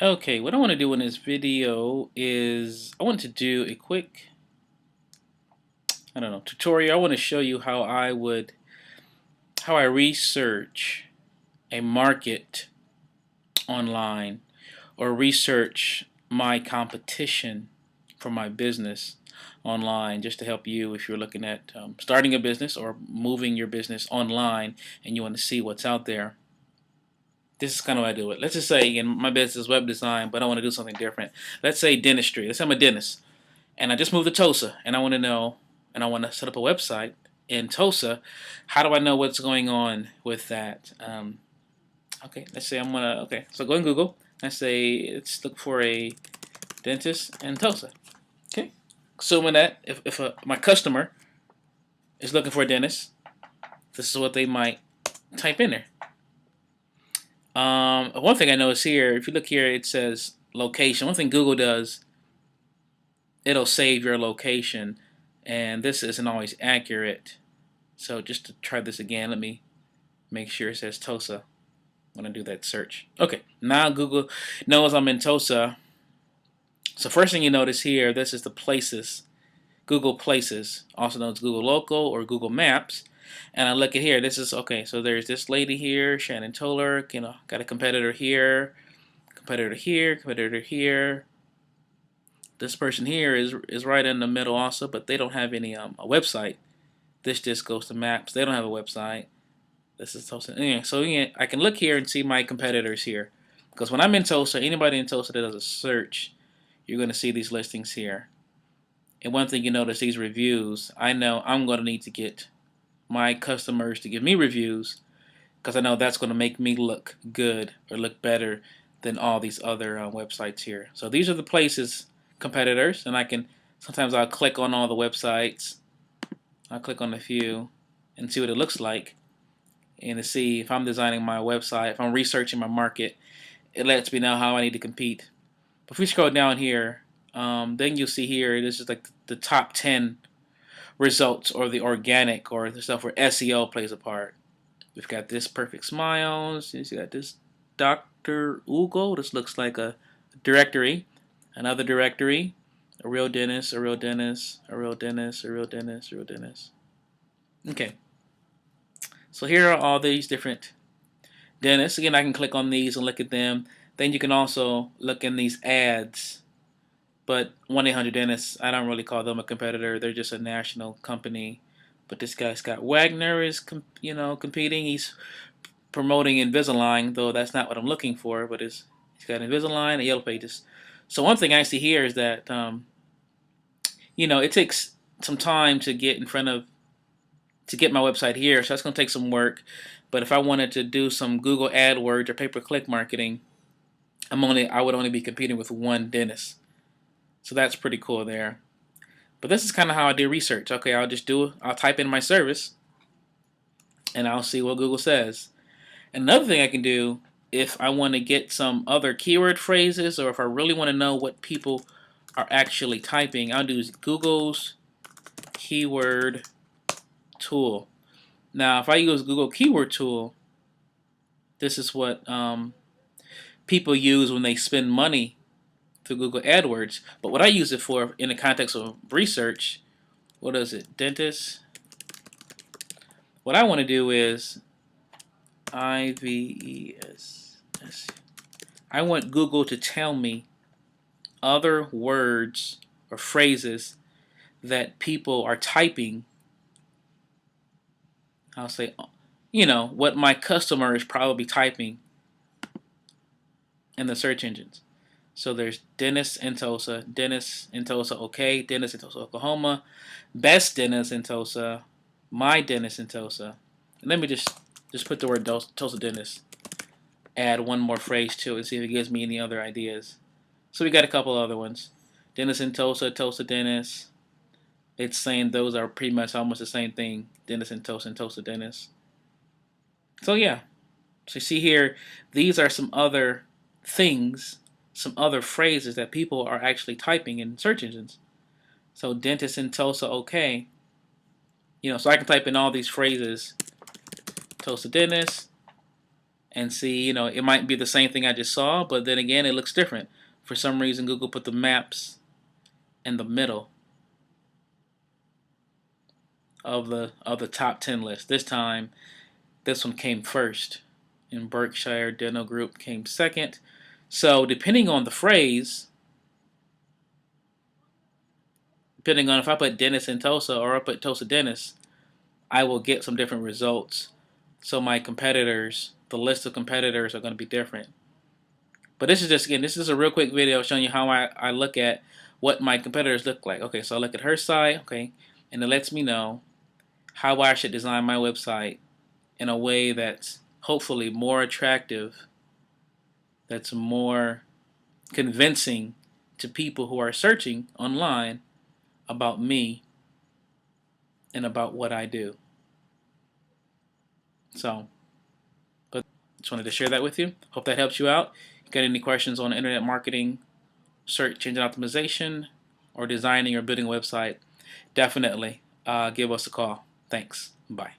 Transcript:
Okay, what I want to do in this video is I want to do a quick, I don't know, tutorial. I want to show you how I research a market online or research my competition for my business online, just to help you if you're looking at starting a business or moving your business online and you want to see what's out there. This is kind of how I do it. Let's just say in my business is web design, but I want to do something different. Let's say dentistry. Let's say I'm a dentist and I just moved to Tulsa and I want to know and I want to set up a website in Tulsa. How do I know what's going on with that? Okay, let's say okay, so go in Google. Let's say let's look for a dentist in Tulsa. Okay, assuming that if my customer is looking for a dentist, this is what they might type in there. One thing I notice here, if you look here, it says location. One thing Google does, it'll save your location, and this isn't always accurate. So just to try this again, let me make sure it says Tulsa when I do that search. Okay, now Google knows I'm in Tulsa. So first thing you notice here, this is the places, Google Places, also known as Google Local or Google Maps. And I look at here, this is, okay, so there's this lady here, Shannon Toller, got a competitor here, competitor here, competitor here. This person here is right in the middle also, but they don't have any a website. This just goes to Maps. They don't have a website. This is Tulsa. Anyway, so yeah, I can look here and see my competitors here. Because when I'm in Tulsa, anybody in Tulsa that does a search, you're going to see these listings here. And one thing you notice, these reviews, I know I'm going to need to get my customers to give me reviews because I know that's going to make me look good or look better than all these other websites here. So these are the places, competitors, and sometimes I'll click on all the websites. I'll click on a few and see what it looks like, and to see if I'm designing my website, if I'm researching my market, it lets me know how I need to compete. But if we scroll down here, then you'll see here, this is like the top 10 results or the organic or the stuff where SEO plays a part. We've got this Perfect Smiles. You got this Dr. Ugo. This looks like a directory. Another directory. A real dentist, a real dentist, a real dentist, a real dentist, a real dentist. Okay. So here are all these different dentists. Again, I can click on these and look at them. Then you can also look in these ads. But 1-800-Dentists, I don't really call them a competitor. They're just a national company. But this guy, Scott Wagner, is competing. He's promoting Invisalign, though that's not what I'm looking for. But he's got Invisalign and Yellow Pages. So one thing I see here is that it takes some time to get my website here. So that's going to take some work. But if I wanted to do some Google AdWords or pay-per-click marketing, I would only be competing with one dentist. So that's pretty cool there. But this is kind of how I do research. Okay, I'll type in my service and I'll see what Google says. Another thing I can do if I want to get some other keyword phrases or if I really want to know what people are actually typing, I'll do Google's keyword tool. Now, if I use Google keyword tool, this is what people use when they spend money through Google AdWords. But what I use it for in the context of research, what is it? Dentist. What I want to do is IVES. I want Google to tell me other words or phrases that people are typing. I'll say, what my customer is probably typing in the search engines. So there's dentist in Tulsa, okay, dentist in Tulsa, Oklahoma, best dentist in Tulsa, my dentist in Tulsa. And let me just put the word Tulsa dentist. Add one more phrase to it and see if it gives me any other ideas. So we got a couple other ones. Dentist in Tulsa, Tulsa dentist. It's saying those are pretty much almost the same thing. Dentist in Tulsa and Tulsa dentist. So yeah. So you see here, these are some other things, some other phrases that people are actually typing in search engines. So dentist in Tulsa, okay. So I can type in all these phrases, Tulsa dentist, and see, you know, it might be the same thing I just saw, but then again, it looks different. For some reason, Google put the maps in the middle of the top 10 list. This time, this one came first, and Berkshire Dental Group came second. So depending on the phrase, depending on if I put dentist in Tulsa or I put Tulsa dentist, I will get some different results. So my competitors, the list of competitors are going to be different. But this is just, again, this is a real quick video showing you how I look at what my competitors look like. Okay, so I look at her site, okay, and it lets me know how I should design my website in a way that's hopefully more attractive, that's more convincing to people who are searching online about me and about what I do. So, but just wanted to share that with you. Hope that helps you out. If you got any questions on internet marketing, search engine optimization, or designing or building a website, definitely give us a call. Thanks. Bye.